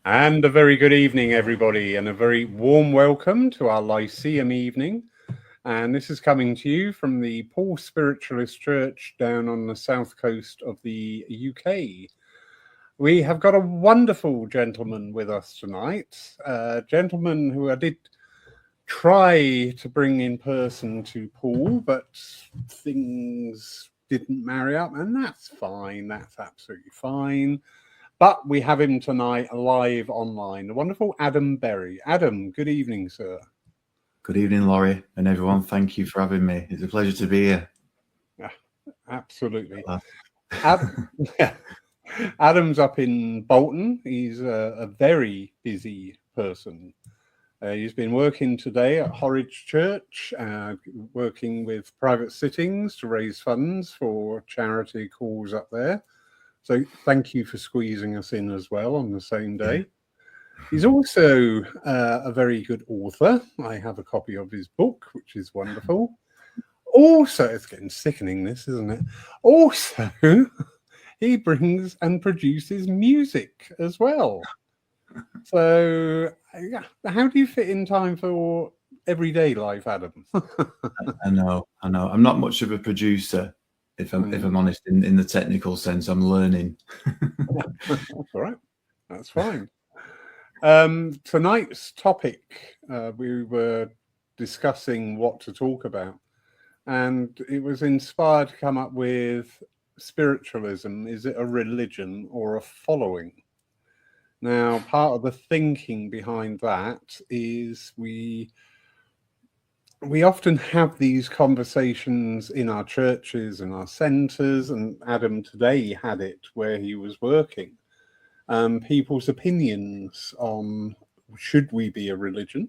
And a very good evening, everybody, and a very warm welcome to our Lyceum evening. And this is coming to you from the Paul Spiritualist Church down on the south coast of the UK. We have got a wonderful gentleman with us tonight, a gentleman who I did try to bring in person to Paul, but things didn't marry up, and that's fine. That's absolutely fine. But we have him tonight live online, the wonderful Adam Berry. Adam, good evening, sir. Good evening, Laurie, and everyone. Thank you for having me. It's a pleasure to be here. Yeah, absolutely. Adam's up in Bolton. He's a very busy person. He's been working today at Horridge Church, working with private sittings to raise funds for charity cause up there. So thank you for squeezing us in as well on the same day. Yeah. He's also a very good author. I have a copy of his book, which is wonderful. Also, it's getting sickening, this, isn't it? Also, he brings and produces music as well. So how do you fit in time for everyday life, Adam? I know. I'm not much of a producer. If I'm honest, in the technical sense, I'm learning. That's all right. That's fine. Tonight's topic, we were discussing what to talk about, and it was inspired to come up with spiritualism. Is it a religion or a following? Now, part of the thinking behind that is we often have these conversations in our churches and our centres, and Adam today had it where he was working. People's opinions on should we be a religion?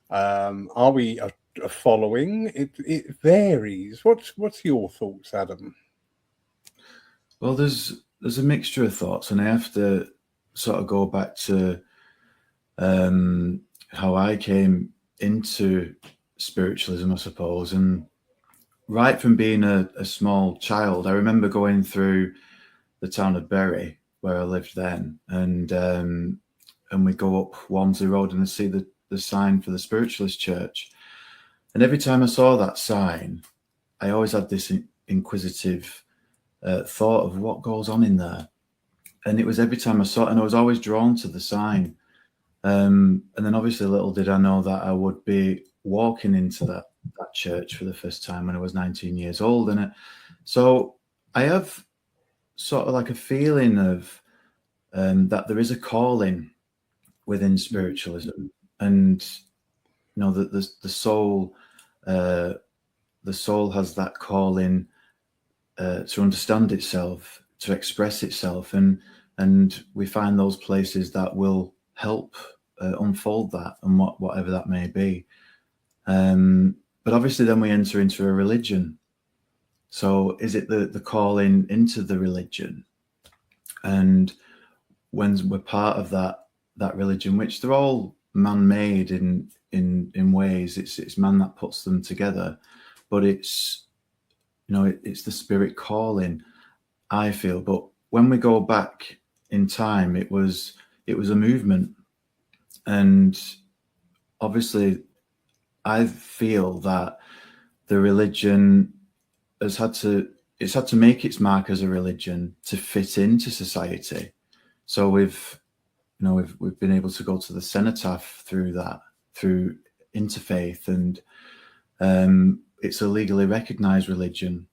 Are we a following? It varies. What's your thoughts, Adam? Well, there's a mixture of thoughts, and I have to sort of go back to how I came into spiritualism, I suppose. And right from being a small child, I remember going through the town of Bury, where I lived then, and we go up Walmsley Road and I see the sign for the Spiritualist Church. And every time I saw that sign, I always had this inquisitive thought of what goes on in there. And it was every time I saw it, and I was always drawn to the sign. And then obviously little did I know that I would be walking into that church for the first time when I was 19 years old. And so I have sort of like a feeling of that there is a calling within spiritualism, and you know that the soul has that calling to understand itself, to express itself, and we find those places that will help unfold that, and whatever that may be. But obviously then we enter into a religion. So is it the calling into the religion? And when we're part of that religion, which they're all man-made in ways, it's man that puts them together, but it's it's the spirit calling, I feel. But when we go back in time, it was a movement, and obviously I feel that the religion has had to make its mark as a religion to fit into society. So we've been able to go to the cenotaph through interfaith, and it's a legally recognized religion.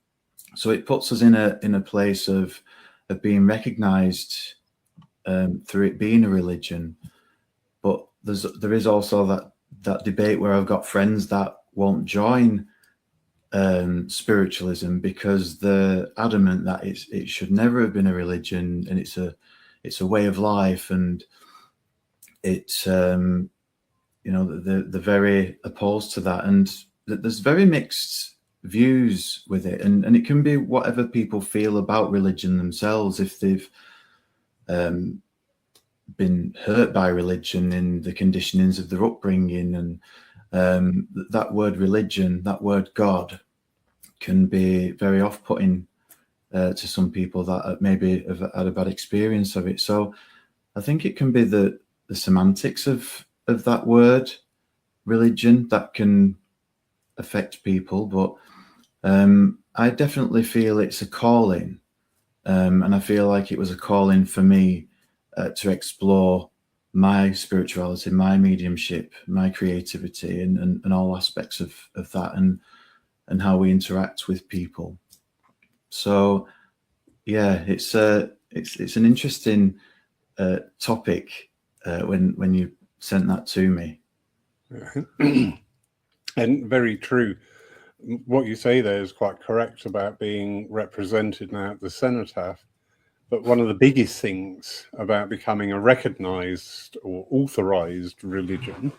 So it puts us in a place of being recognized through it being a religion. But there is also that debate where I've got friends that won't join spiritualism because they're adamant that it should never have been a religion, and it's a way of life, and it's they're very opposed to that, and there's very mixed views with it, and it can be whatever people feel about religion themselves. If they've been hurt by religion in the conditionings of their upbringing, and that word religion, that word God, can be very off-putting to some people that maybe have had a bad experience of it. So I think it can be the semantics of that word religion that can affect people, but I definitely feel it's a calling, and I feel like it was a calling for me to explore my spirituality, my mediumship, my creativity, and all aspects of that, and how we interact with people. So yeah, it's an interesting topic when you sent that to me. And very true. What you say there is quite correct about being represented now at the cenotaph. But one of the biggest things about becoming a recognized or authorized religion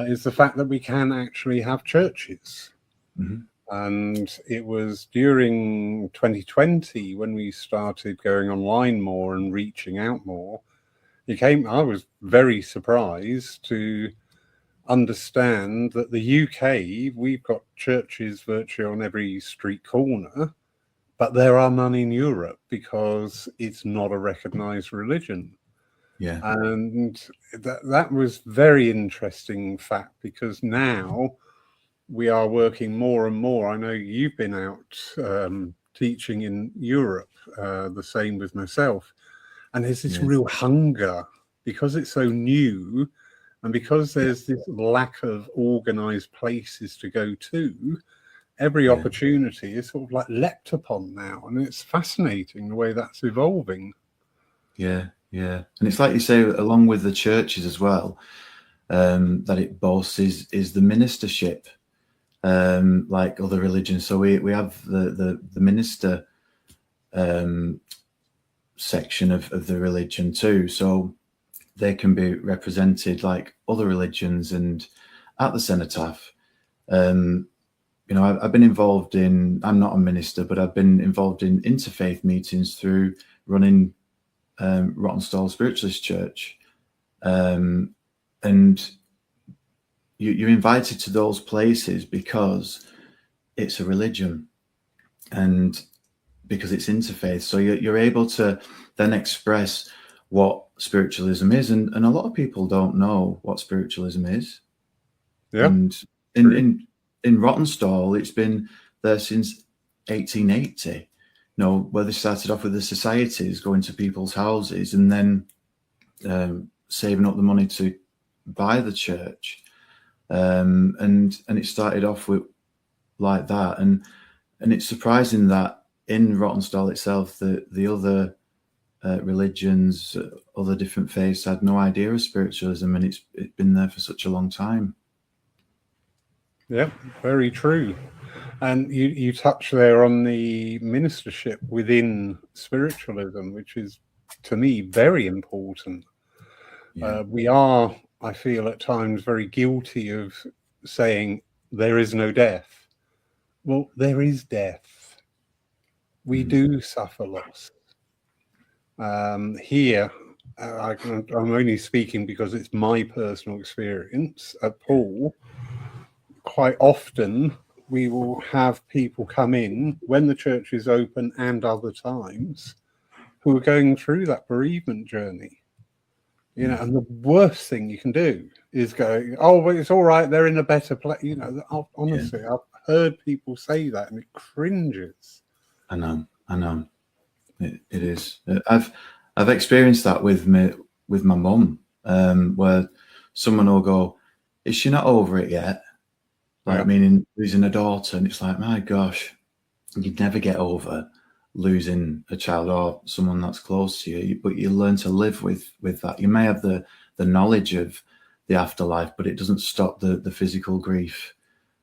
is the fact that we can actually have churches. Mm-hmm. And it was during 2020 when we started going online more and reaching out more. I was very surprised to understand that the UK, we've got churches virtually on every street corner, but there are none in Europe because it's not a recognized religion. Yeah. And that was very interesting fact, because now we are working more and more. I know you've been out teaching in Europe, the same with myself. And there's this real hunger, because it's so new, and because there's this lack of organized places to go to, every opportunity is sort of like leapt upon now. And it's fascinating the way that's evolving. Yeah. And it's like you say, along with the churches as well, that it boasts is the ministership, like other religions. So we have the minister section of the religion too. So they can be represented like other religions. And at the cenotaph, I've been involved in, I'm not a minister, but I've been involved in interfaith meetings through running Rottenstall Spiritualist Church. And you're invited to those places because it's a religion and because it's interfaith. So you're able to then express what spiritualism is. And a lot of people don't know what spiritualism is. Yeah. And in Rottenstall, it's been there since 1880, where they started off with the societies, going to people's houses and then saving up the money to buy the church. And it started off with like that. And it's surprising that in Rottenstall itself, the other religions, other different faiths had no idea of spiritualism, and it's been there for such a long time. Yeah, very true. And you touch there on the ministership within spiritualism, which is, to me, very important. Yeah. We are, I feel at times, very guilty of saying there is no death. Well, there is death. We do suffer loss. Here, I'm only speaking because it's my personal experience at Paul. Quite often, we will have people come in when the church is open and other times who are going through that bereavement journey. And the worst thing you can do is go, oh, well, it's all right, they're in a better place. Honestly, I've heard people say that and it cringes. I know. It is. I've experienced that with my mum, where someone will go, is she not over it yet? Like, meaning losing a daughter, and it's like, my gosh, you'd never get over losing a child or someone that's close to you, but you learn to live with that. You may have the knowledge of the afterlife, but it doesn't stop the physical grief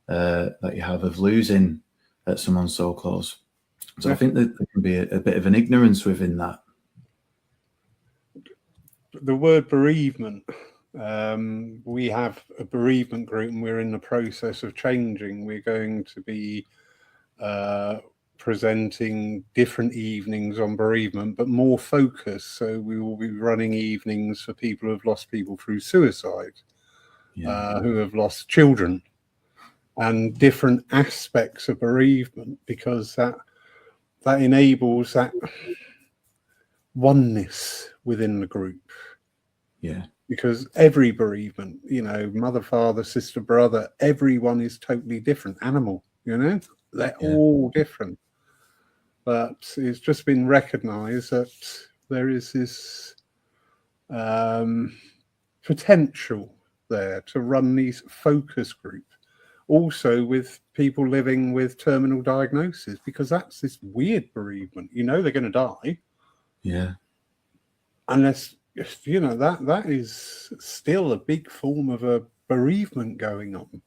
that you have of losing someone so close. So I think that there can be a bit of an ignorance within that. The word bereavement, we have a bereavement group and we're in the process of changing. We're going to be presenting different evenings on bereavement, but more focused. So we will be running evenings for people who have lost people through suicide, who have lost children, and different aspects of bereavement, because that enables that oneness within the group. Yeah. Because every bereavement, mother, father, sister, brother, everyone is totally different. Animal, they're all different. But it's just been recognized that there is this potential there to run these focus groups, also with people living with terminal diagnosis, because that's this weird bereavement. They're going to die. Yeah. Unless, that is still a big form of a bereavement going on.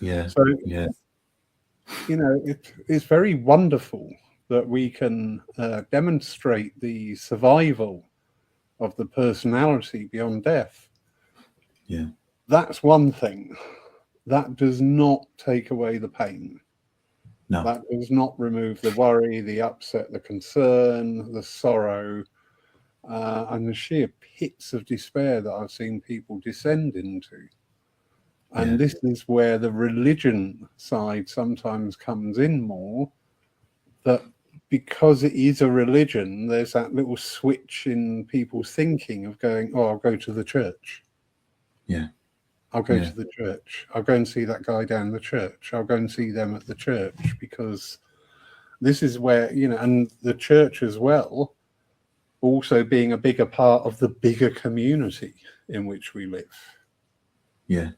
Yeah. So, Yeah. it's very wonderful that we can demonstrate the survival of the personality beyond death. Yeah. That's one thing. That does not take away the pain. No. That does not remove the worry, the upset, the concern, the sorrow, and the sheer pits of despair that I've seen people descend into. And this is where the religion side sometimes comes in more, that because it is a religion, there's that little switch in people's thinking of going, oh, I'll go to the church. Yeah. I'll go to the church. I'll go and see that guy down the church. I'll go and see them at the church, because this is where, and the church as well, also being a bigger part of the bigger community in which we live. Yeah.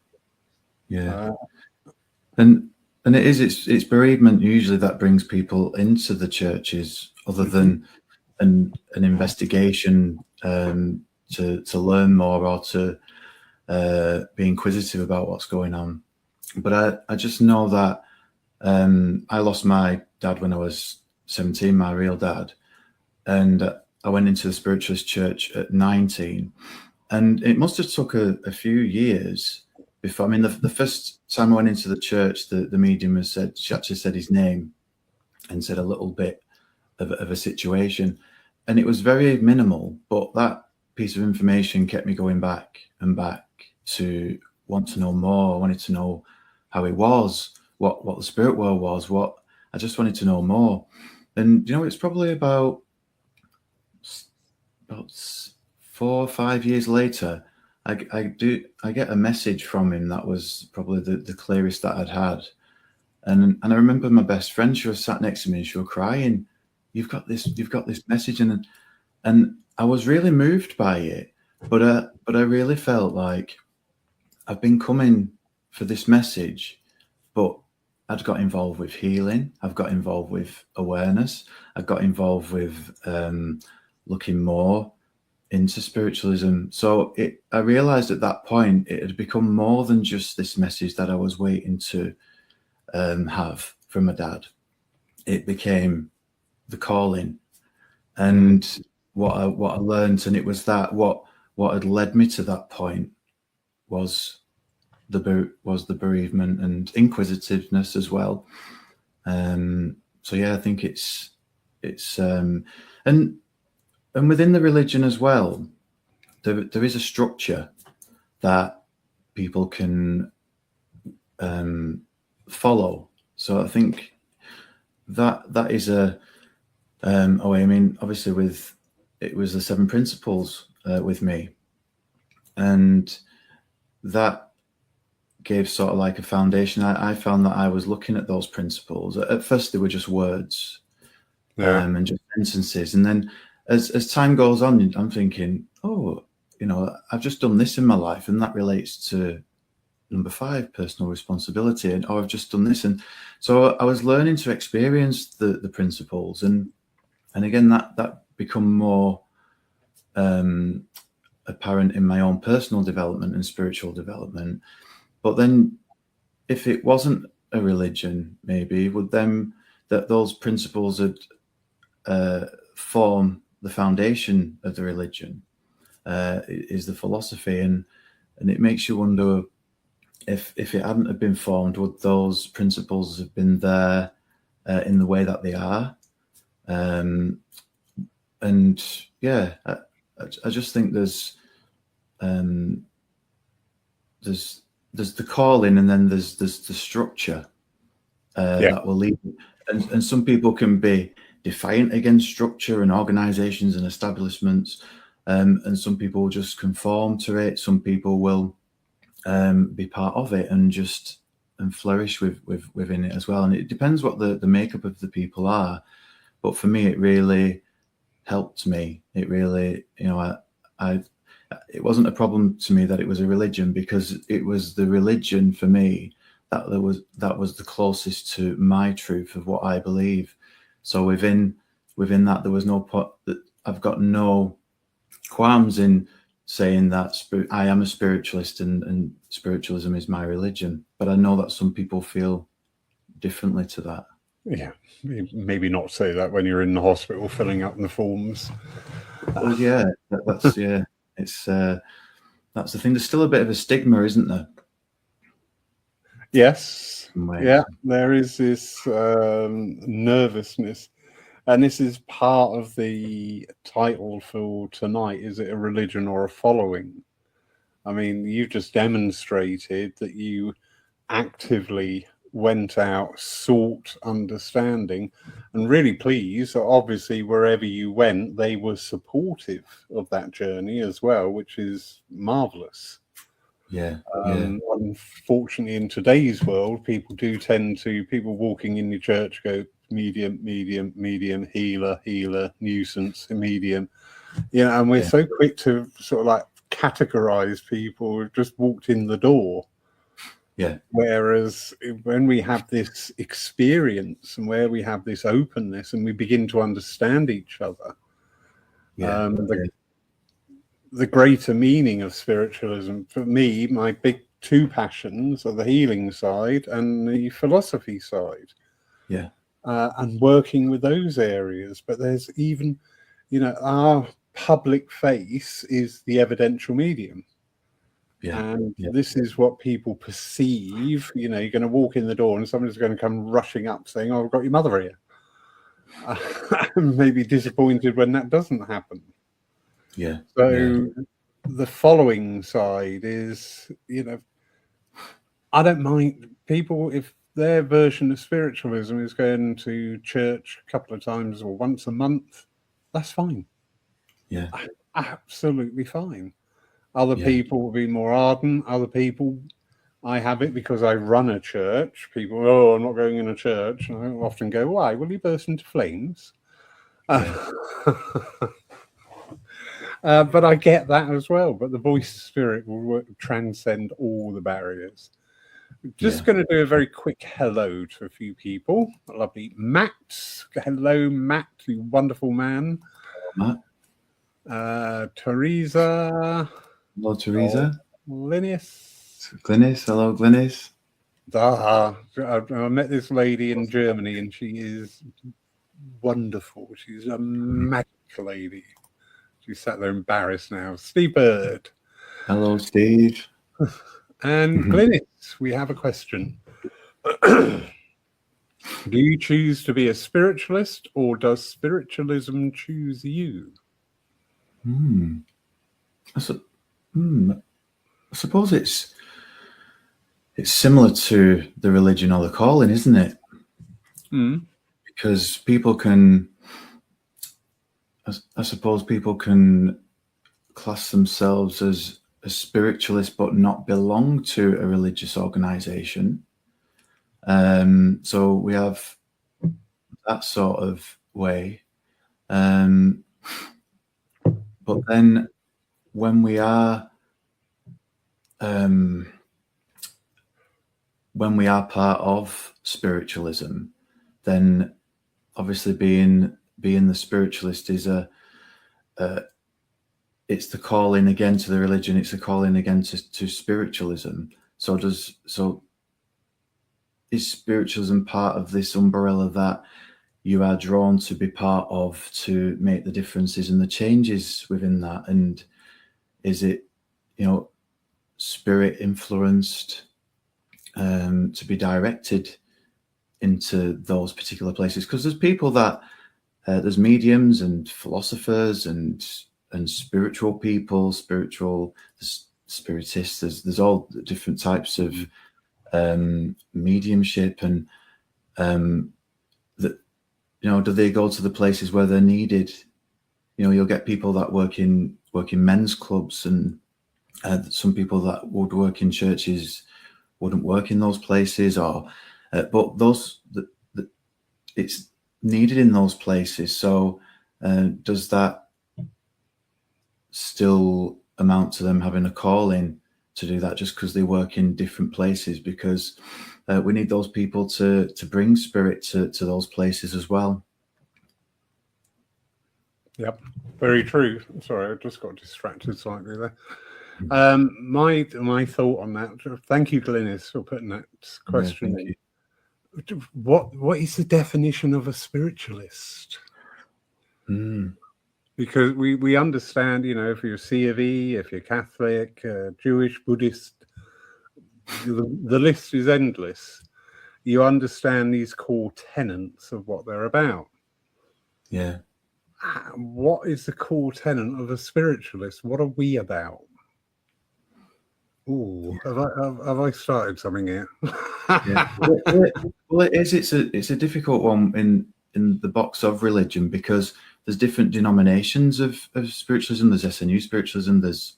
Yeah. And it's bereavement usually that brings people into the churches, other than an investigation to learn more, or to be inquisitive about what's going on. But I just know that I lost my dad when I was 17, my real dad, and I went into the Spiritualist church at 19, and it must have took a few years before. I mean, the first time I went into the church, the medium she actually said his name and said a little bit of a situation, and it was very minimal, but that piece of information kept me going back and back to want to know more. I wanted to know how it was, what the spirit world was, I just wanted to know more. And it's probably about 4 or 5 years later, I get a message from him that was probably the clearest that I'd had. And I remember my best friend, she was sat next to me and she was crying. You've got this message, and I was really moved by it. But I really felt like I've been coming for this message, but I'd got involved with healing. I've got involved with awareness. I got involved with looking more into spiritualism. So I realized at that point it had become more than just this message that I was waiting to have from my dad. It became the calling, and what I learned, and it was that what had led me to that point was the bereavement and inquisitiveness as well. So yeah, I think it's and within the religion as well, there is a structure that people can follow. So I think that is a I mean, obviously it was the 7 principles with me, and that gave sort of like a foundation. I found that I was looking at those principles. At first, they were just words and just sentences, and then as time goes on, I'm thinking, oh, I've just done this in my life, and that relates to number 5, personal responsibility, and I've just done this, and so I was learning to experience the principles, and again that become more apparent in my own personal development and spiritual development. But then, if it wasn't a religion, maybe would then that those principles would form the foundation of the religion, is the philosophy, and it makes you wonder if it hadn't have been formed, would those principles have been there in the way that they are? And yeah, I just think there's the calling, and then there's the structure that will lead. And some people can be defiant against structure and organizations and establishments, and some people will just conform to it. Some people will be part of it and flourish within it as well. And it depends what the makeup of the people are. But for me, it really helped me. It really, it wasn't a problem to me that it was a religion, because it was the religion for me that was the closest to my truth of what I believe. So within that, there was I've got no qualms in saying that I am a spiritualist and spiritualism is my religion. But I know that some people feel differently to that. Yeah, maybe not say that when you're in the hospital filling out the forms. Well, yeah, that's yeah. It's that's the thing. There's still a bit of a stigma, isn't there? Yes. Yeah, there is this nervousness. And this is part of the title for tonight. Is it a religion or a following? I mean, you've just demonstrated that you actively went out, sought understanding, and really pleased. Obviously, wherever you went, they were supportive of that journey as well, which is marvelous. Yeah. Unfortunately, in today's world, people walking in the church go medium, medium, medium, healer, healer, nuisance, medium. And we're so quick to sort of like categorize people who've just walked in the door. Yeah. Whereas when we have this experience and where we have this openness and we begin to understand each other, the greater meaning of spiritualism for me, my big two passions are the healing side and the philosophy side. Yeah. And working with those areas. But there's even, our public face is the evidential medium. And this is what people perceive. You're going to walk in the door and somebody's going to come rushing up saying, "Oh, I've got your mother here." Maybe disappointed when that doesn't happen. Yeah. So the following side is, I don't mind people if their version of spiritualism is going to church a couple of times or once a month. That's fine. Yeah. Absolutely fine. Other people will be more ardent. Other people, I have it because I run a church. People, I'm not going in a church. And I often go, why? Will you burst into flames? But I get that as well. But the voice spirit will transcend all the barriers. Just going to do a very quick hello to a few people. Lovely Matt. Hello, Matt, you wonderful man. Matt. Teresa. Hello, Teresa. Glynis. Hello, Glynis. I met this lady in Germany and she is wonderful. She's a magic lady. She sat there embarrassed now. Steve Bird. Hello, Steve. And Glynis, we have a question. Do you choose to be a spiritualist or does spiritualism choose you? I suppose it's similar to the religion or the calling, isn't it? Because people can, I suppose people can class themselves as a spiritualist but not belong to a religious organization. So we have that sort of way. But then when we are part of spiritualism, then obviously being the spiritualist is it's the calling again to the religion. It's a calling again to spiritualism. So is spiritualism part of this umbrella that you are drawn to be part of to make the differences and the changes within that? And is it, spirit influenced to be directed into those particular places? Because there's people that there's mediums and philosophers and spiritual people, spiritists. There's all different types of mediumship, and do they go to the places where they're needed? You'll get people that work in work in men's clubs, and some people that would work in churches wouldn't work in those places, or but it's needed in those places. So does that still amount to them having a calling to do that just because they work in different places? Because we need those people to bring spirit to those places as well. Yep, very true. Sorry, I just got distracted slightly there. My thought on that. Thank you, Glynis, for putting that question in. What is the definition of a spiritualist? Because we understand, if you're C of E, if you're Catholic, Jewish, Buddhist, the list is endless. You understand these core tenets of what they're about. Yeah. What is the core tenet of a spiritualist? What are we about? Ooh, have I started something here? Yeah. Well, it is. It's a difficult one in the box of religion, because there's different denominations of spiritualism. There's SNU spiritualism. There's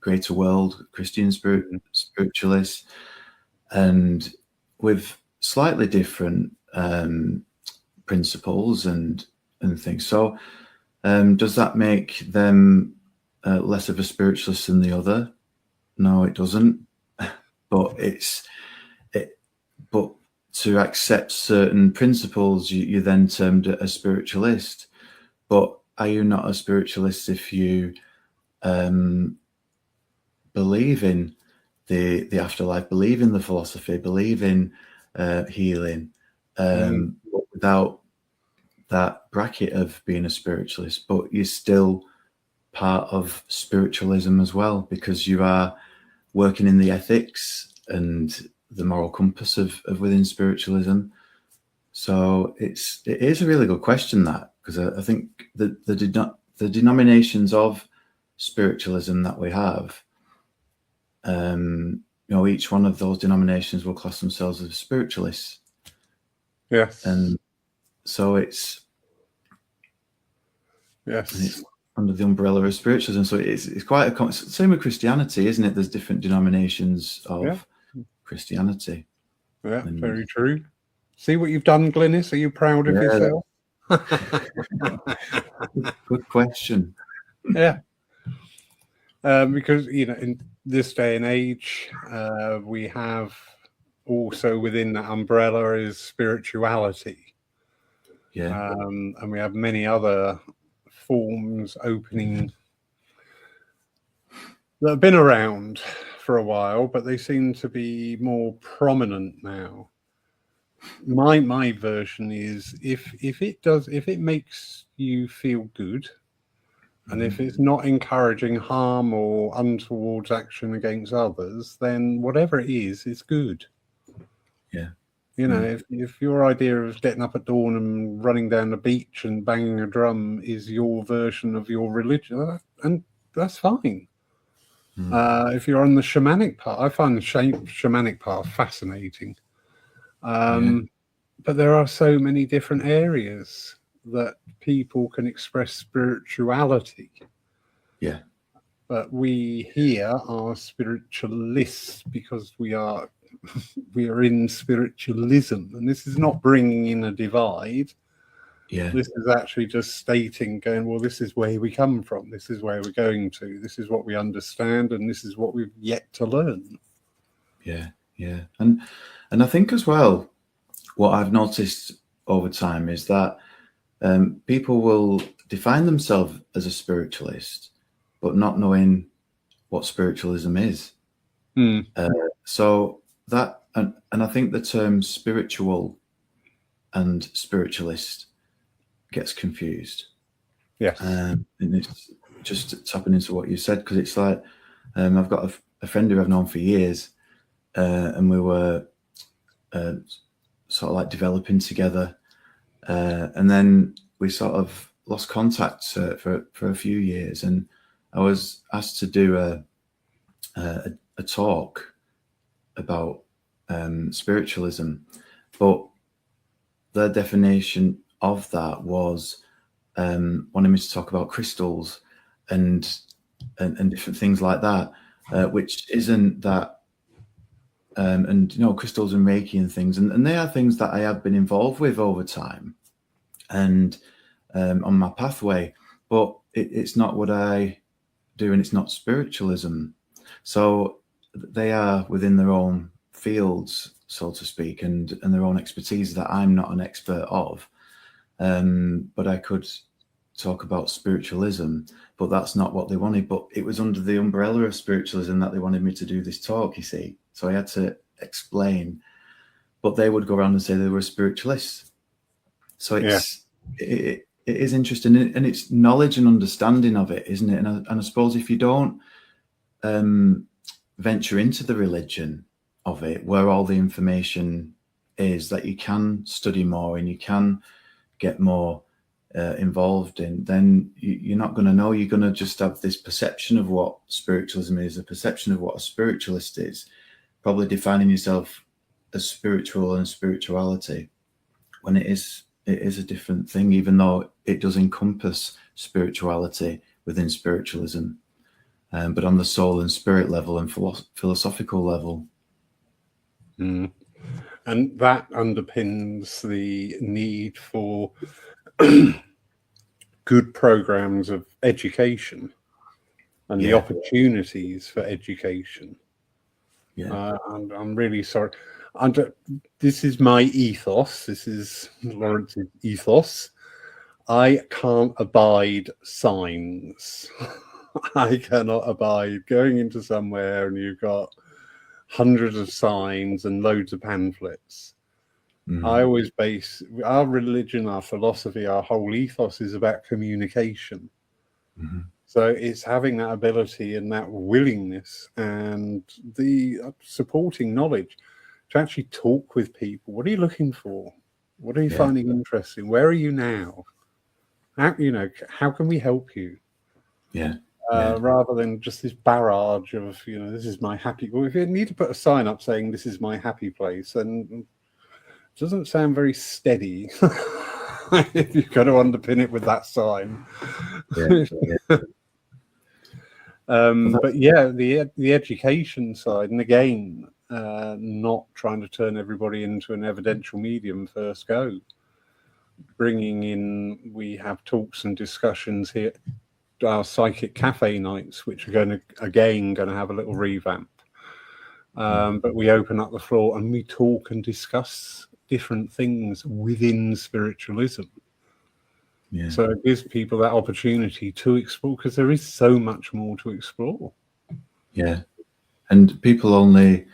Greater World Christian spiritualists, and with slightly different principles and things. So, does that make them less of a spiritualist than the other? No, it doesn't. But but to accept certain principles, you're then termed a spiritualist. But are you not a spiritualist if you believe in the afterlife, believe in the philosophy, believe in healing, but without that bracket of being a spiritualist? But you're still part of spiritualism as well, because you are working in the ethics and the moral compass of within spiritualism. So it is a really good question, that, because I think that the denominations of spiritualism that we have, each one of those denominations will class themselves as spiritualists. Yes. And so it's under the umbrella of spiritualism. So it's quite same with Christianity, isn't it? There's different denominations of Christianity. Yeah, very true. See what you've done, Glynis? Are you proud of yourself? Good question. Yeah. Because, in this day and age, we have also within that umbrella is spirituality. Yeah. And we have many other forms opening that have been around for a while, but they seem to be more prominent now. My version is if it makes you feel good, and if it's not encouraging harm or untoward action against others, then whatever it is good. Yeah. If your idea of getting up at dawn and running down the beach and banging a drum is your version of your religion, and that's fine. If you're on the shamanic path, I find the shamanic path fascinating. But there are so many different areas that people can express spirituality. Yeah. But we here are spiritualists because we are in spiritualism, and this is not bringing in a divide. Yeah. This is actually just stating, going, well, this is where we come from, this is where we're going to, this is what we understand, and this is what we've yet to learn. Yeah. And I think as well, what I've noticed over time is that people will define themselves as a spiritualist, but not knowing what spiritualism is. So that, and I think the term spiritual and spiritualist gets confused. Yes. And it's just tapping into what you said, because it's like, I've got a friend who I've known for years, and we were sort of like developing together, and then we sort of lost contact for a few years, and I was asked to do a talk about spiritualism, but their definition of that was wanting me to talk about crystals and different things like that, which isn't that, and crystals and Reiki and things, and they are things that I have been involved with over time, and on my pathway, but it's not what I do, and it's not spiritualism. So they are within their own fields, so to speak, and their own expertise that I'm not an expert of. But I could talk about spiritualism, but that's not what they wanted. But it was under the umbrella of spiritualism that they wanted me to do this talk, you see. So I had to explain. But they would go around and say they were spiritualists. So it is interesting, and it's knowledge and understanding of it, isn't it? And I suppose if you don't venture into the religion of it, where all the information is that you can study more and you can get more involved in, then you're not going to know. You're going to just have this perception of what spiritualism is, a perception of what a spiritualist is, probably defining yourself as spiritual and spirituality, when it is a different thing, even though it does encompass spirituality within spiritualism, but on the soul and spirit level and philosophical level. And that underpins the need for good programs of education and the opportunities for education. I'm really sorry. This is my ethos. This is Lawrence's ethos. I can't abide signs. I cannot abide going into somewhere and you've got hundreds of signs and loads of pamphlets. I always base our religion, our philosophy, our whole ethos is about communication. So it's having that ability and that willingness and the supporting knowledge to actually talk with people. What are you looking for? What are you finding interesting? Where are you now? How can we help you? Rather than just this barrage of, this is my happy. Well, if you need to put a sign up saying this is my happy place, and it doesn't sound very steady. If you've got to underpin it with that sign. But the education side, and again, not trying to turn everybody into an evidential medium first go. Bringing in, we have talks and discussions here, our psychic cafe nights, which are going to have a little revamp. But we open up the floor and we talk and discuss different things within spiritualism. So it gives people that opportunity to explore, because there is so much more to explore. And people only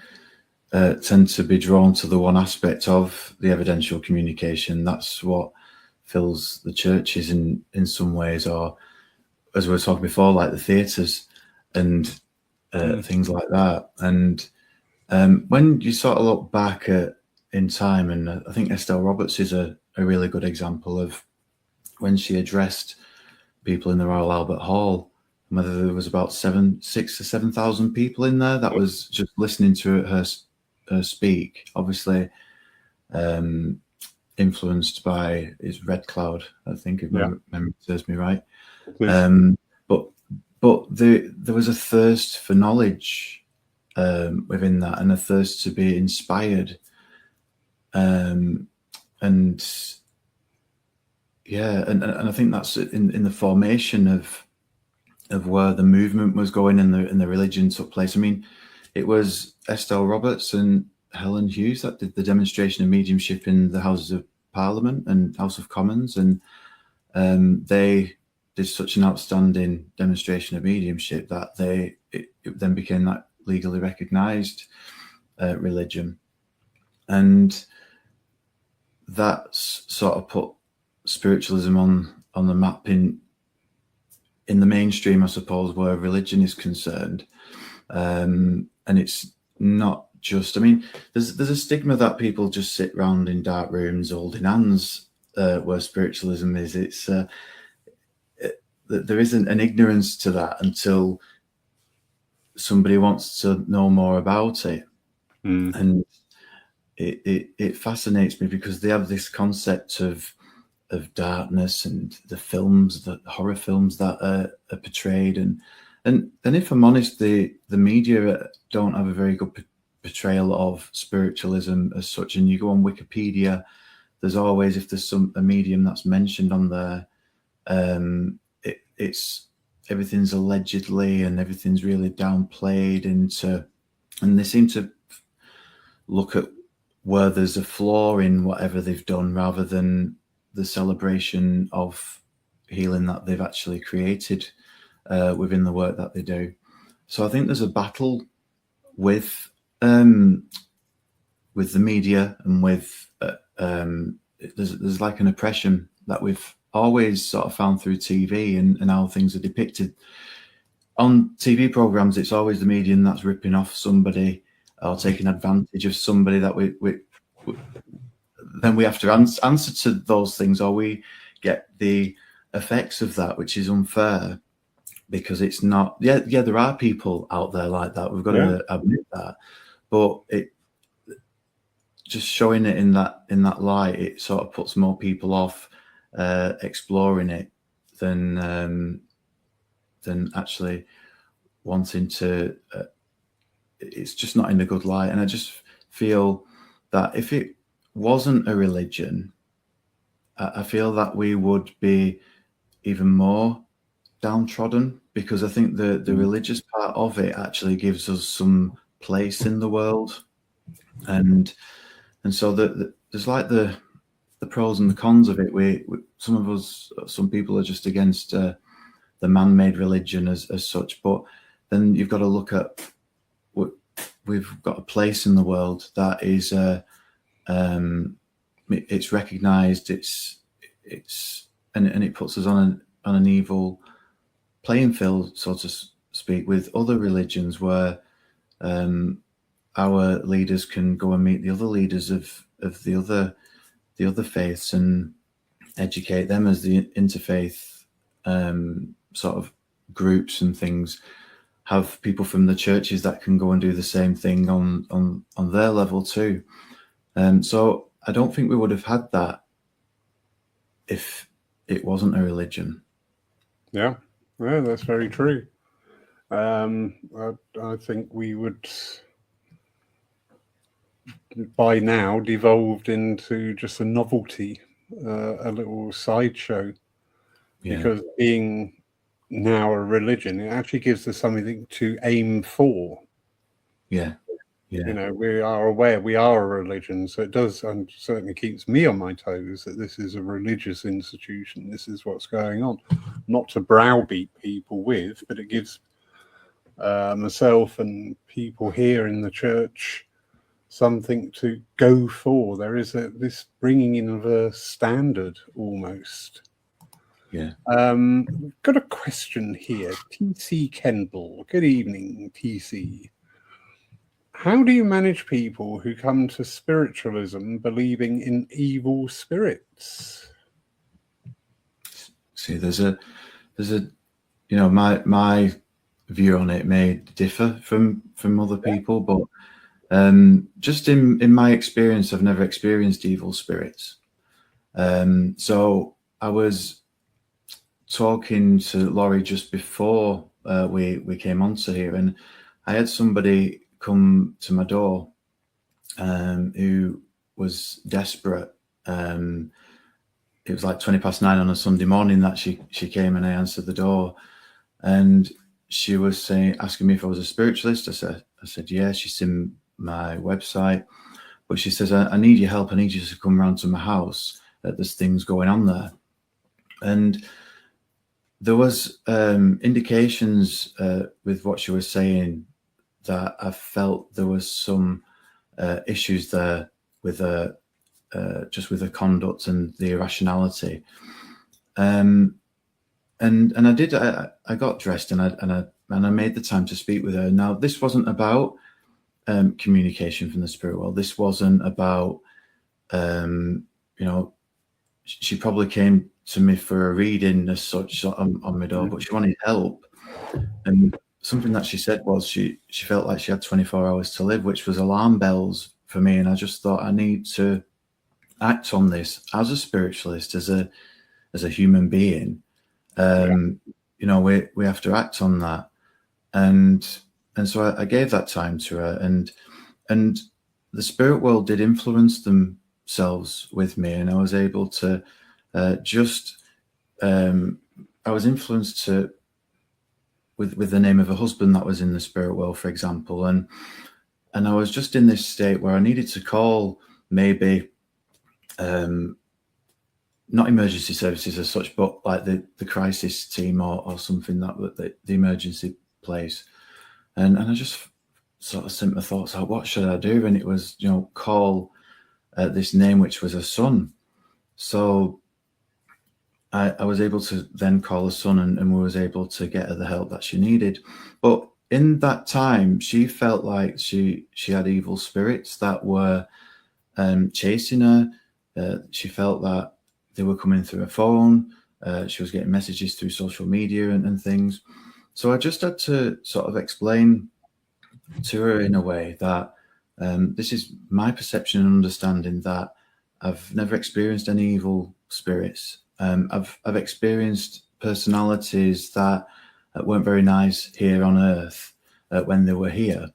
tend to be drawn to the one aspect of the evidential communication. That's what fills the churches in some ways, or as we were talking before, like the theatres and things like that. And when you sort of look back in time, and I think Estelle Roberts is a really good example of when she addressed people in the Royal Albert Hall, whether there was about 6,000 to 7,000 people in there that was just listening to her speak, obviously influenced by his Red Cloud, I think, if my memory serves me right. But there was a thirst for knowledge within that, and a thirst to be inspired, and I think that's in the formation of where the movement was going and the religion took place. I mean, it was Estelle Roberts and Helen Hughes that did the demonstration of mediumship in the Houses of Parliament and House of Commons, and they did such an outstanding demonstration of mediumship that it then became that legally recognised religion, and that's sort of put spiritualism on the map in the mainstream, I suppose, where religion is concerned. And it's not just, I mean, there's a stigma that people just sit around in dark rooms holding hands, where spiritualism is. It's there isn't an ignorance to that until somebody wants to know more about it. And it fascinates me because they have this concept of darkness, and the films, the horror films that are portrayed, and if I'm honest, the media don't have a very good portrayal of spiritualism as such. And you go on Wikipedia, there's always, if there's a medium that's mentioned on there, it's everything's allegedly, and everything's really downplayed and they seem to look at where there's a flaw in whatever they've done, rather than the celebration of healing that they've actually created within the work that they do. So I think there's a battle with the media, and with there's like an oppression that we've always sort of found through TV and how things are depicted. On TV programs, it's always the medium that's ripping off somebody or taking advantage of somebody, that we then we have to answer to those things, or we get the effects of that, which is unfair, because it's not. Yeah, there are people out there like that. We've got to admit that, but it just showing it in that light, it sort of puts more people off exploring it than actually wanting to. It's just not in a good light, and I just feel that if it wasn't a religion, I feel that we would be even more downtrodden, because I think the religious part of it actually gives us some place in the world, and so there's like the pros and the cons of it. Some people are just against the man-made religion as such, but then you've got to look at we've got a place in the world that is it's recognized, and it puts us on an evil playing field, so to speak, with other religions, where our leaders can go and meet the other leaders of the other faiths and educate them as the interfaith sort of groups and things. Have people from the churches that can go and do the same thing on their level too. So I don't think we would have had that if it wasn't a religion. Yeah, that's very true. I think we would by now devolved into just a novelty, a little sideshow, because being now a religion, it actually gives us something to aim for. Yeah. We are aware we are a religion, so it does, and certainly keeps me on my toes, that this is a religious institution. This is what's going on, not to browbeat people with, but it gives myself and people here in the church something to go for. There is this bringing in of a standard almost. Yeah. Got a question here. TC Kendall. Good evening, TC. How do you manage people who come to spiritualism believing in evil spirits? See, there's a my view on it may differ from other people, but just in my experience, I've never experienced evil spirits. So I was talking to Laurie just before we came onto here, and I had somebody come to my door who was desperate. It was like 9:20 on a Sunday morning that she came, and I answered the door, and she was asking me if I was a spiritualist. I said yeah. She's seen my website, but she says, I need your help. I need you to come round to my house. There's things going on there. And there was indications with what she was saying that I felt there was some issues there with just with the conduct and the irrationality. And I got dressed and I made the time to speak with her. Now, this wasn't about communication from the spirit world. This wasn't about she probably came to me for a reading as such on my door, but she wanted help. And something that she said was she felt like she had 24 hours to live, which was alarm bells for me. And I just thought, I need to act on this as a spiritualist, as as a human being, you know, we have to act on that. And so I gave that time to her, and the spirit world did influence themselves with me, and I was able to I was influenced with the name of a husband that was in the spirit world, for example, and I was just in this state where I needed to call maybe not emergency services as such, but like the crisis team or something, that the emergency place, and I just sort of sent my thoughts out, what should I do? And it was, you know, call this name, which was a son. So I was able to then call a son, and we was able to get her the help that she needed. But in that time, she felt like she had evil spirits that were chasing her. She felt that they were coming through her phone. She was getting messages through social media and things. So I just had to sort of explain to her in a way that this is my perception and understanding, that I've never experienced any evil spirits. I've experienced personalities that weren't very nice here on earth when they were here.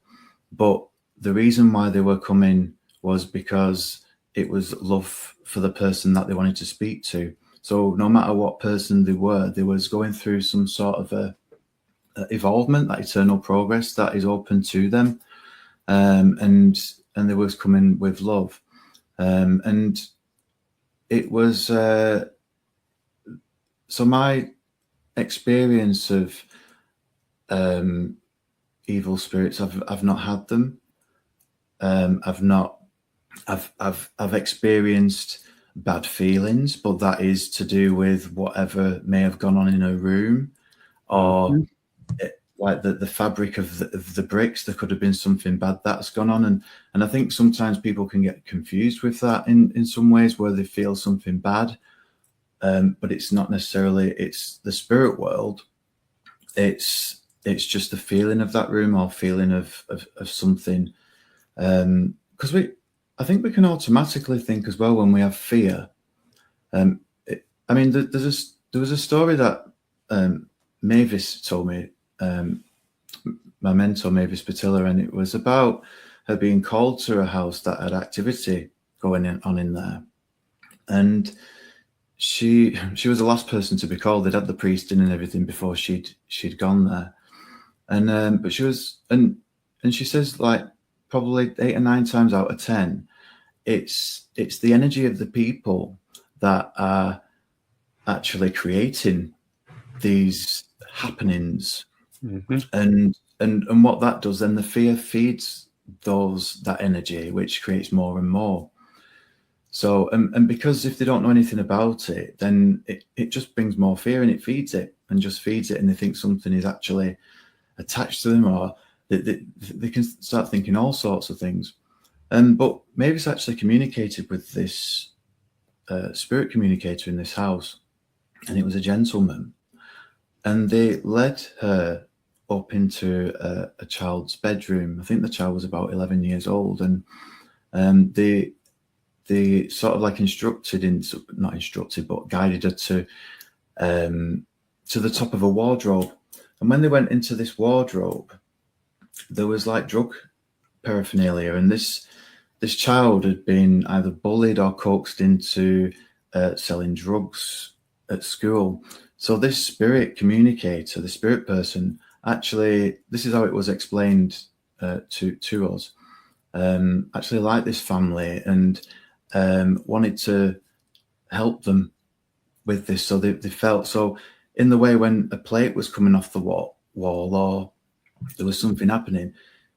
But the reason why they were coming was because it was love for the person that they wanted to speak to. So no matter what person they was going through some sort of a evolvement, that eternal progress that is open to them, and they was coming with love, and it was so my experience of evil spirits, I've not had them. I've experienced bad feelings, but that is to do with whatever may have gone on in a room, or like the fabric of the bricks. There could have been something bad that's gone on, and I think sometimes people can get confused with that in some ways, where they feel something bad, but it's not necessarily, it's the spirit world. It's just the feeling of that room, or feeling of something, because I think we can automatically think as well when we have fear. I mean, there was a story that Mavis told me, my mentor Mavis Patilla, and it was about her being called to a house that had activity going on in there, and she was the last person to be called. They'd had the priest in and everything before she'd gone there, and but she was, and she says, like, probably 8 or 9 times out of 10, it's the energy of the people that are actually creating these happenings. And what that does, then the fear feeds that energy, which creates more and more. So and because if they don't know anything about it, then it just brings more fear, and it feeds it, and just feeds it, and they think something is actually attached to them, or they can start thinking all sorts of things. But Mavis actually communicated with this spirit communicator in this house, and it was a gentleman, and they led her up into a child's bedroom. I think the child was about 11 years old, and they sort of like not instructed, but guided her to the top of a wardrobe. And when they went into this wardrobe, there was like drug paraphernalia, and this child had been either bullied or coaxed into selling drugs at school. So this spirit communicator, the spirit person, actually, this is how it was explained to us, actually liked this family and wanted to help them with this. So they felt, so in the way when a plate was coming off the wall, or there was something happening,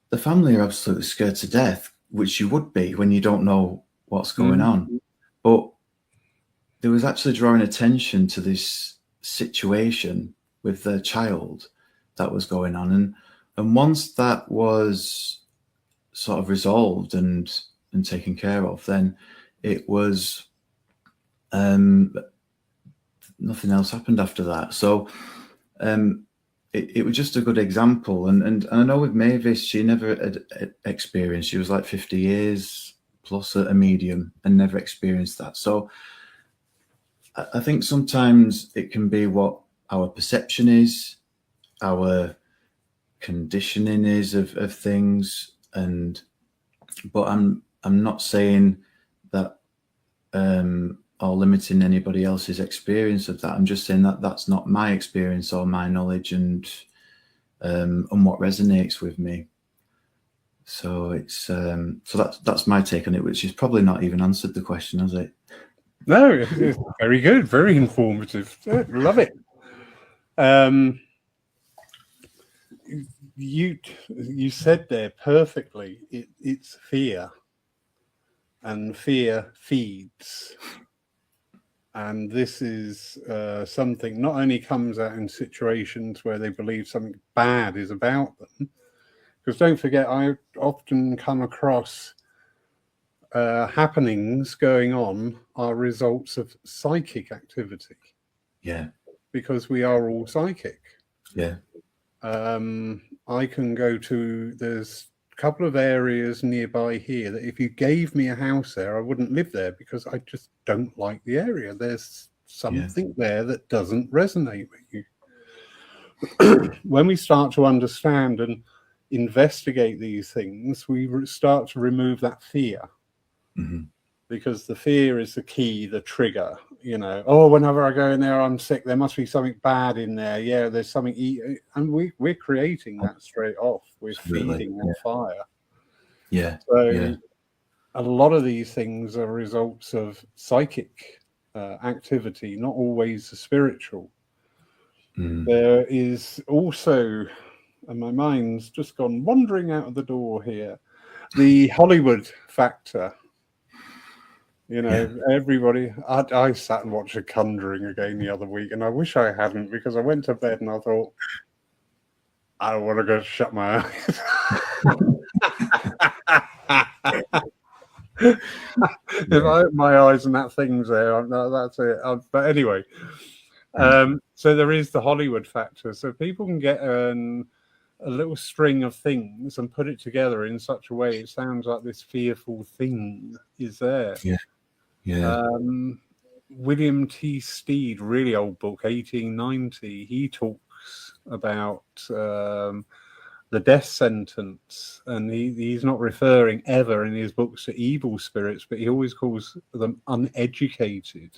the family are absolutely scared to death, which you would be when you don't know what's going on. But there was actually drawing attention to this situation with the child that was going on, and once that was sort of resolved and taken care of, then it was nothing else happened after that. So it was just a good example, and I know with Mavis, she never had experienced, she was like 50 years plus a medium and never experienced that. So I think sometimes it can be what our perception is, our conditioning is of things, but I'm not saying that or limiting anybody else's experience of that. I'm just saying that that's not my experience or my knowledge and what resonates with me. So it's so that's my take on it, which is probably not even answered the question, has it? No, it's very good, very informative. Love it. You said there perfectly. It's fear, and fear feeds. And this is something not only comes out in situations where they believe something bad is about them, because don't forget, I often come across happenings going on are results of psychic activity. Yeah. Because we are all psychic. Yeah. I can go to, there's a couple of areas nearby here that if you gave me a house there, I wouldn't live there because I just don't like the area. There's something there that doesn't resonate with you. When we start to understand and investigate these things, we start to remove that fear. Mm-hmm. Because the fear is the key, the trigger. You know, oh, whenever I go in there, I'm sick. There must be something bad in there. Yeah, there's something. And we're creating that straight off. We're feeding that fire. Yeah. So a lot of these things are results of psychic activity, not always the spiritual. There is also, and my mind's just gone wandering out of the door here, the Hollywood factor. You know, everybody. I sat and watched The Conjuring again the other week, and I wish I hadn't, because I went to bed and I thought, I want to go shut my eyes. If I open my eyes and that thing's there, that's it. But anyway, so there is the Hollywood factor. So people can get a little string of things and put it together in such a way it sounds like this fearful thing is there. William T. Steed, really old book, 1890. He talks about the death sentence, and he's not referring ever in his books to evil spirits, but he always calls them uneducated.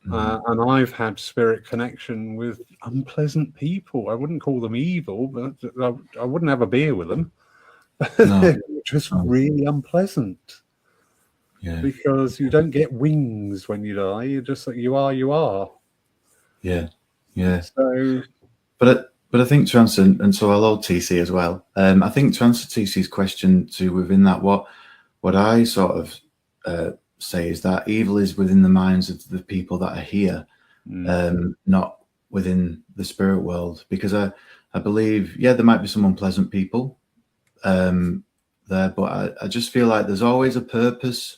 And I've had spirit connection with unpleasant people. I wouldn't call them evil, but I wouldn't have a beer with them. No. They're just really unpleasant. Yeah. Because you don't get wings when you die. You're just like you are. Yeah. So, but I think to answer, and so hello TC as well. I think to answer TC's question too, within that, what I sort of say is that evil is within the minds of the people that are here, not within the spirit world. Because I believe, there might be some unpleasant people there, but I just feel like there's always a purpose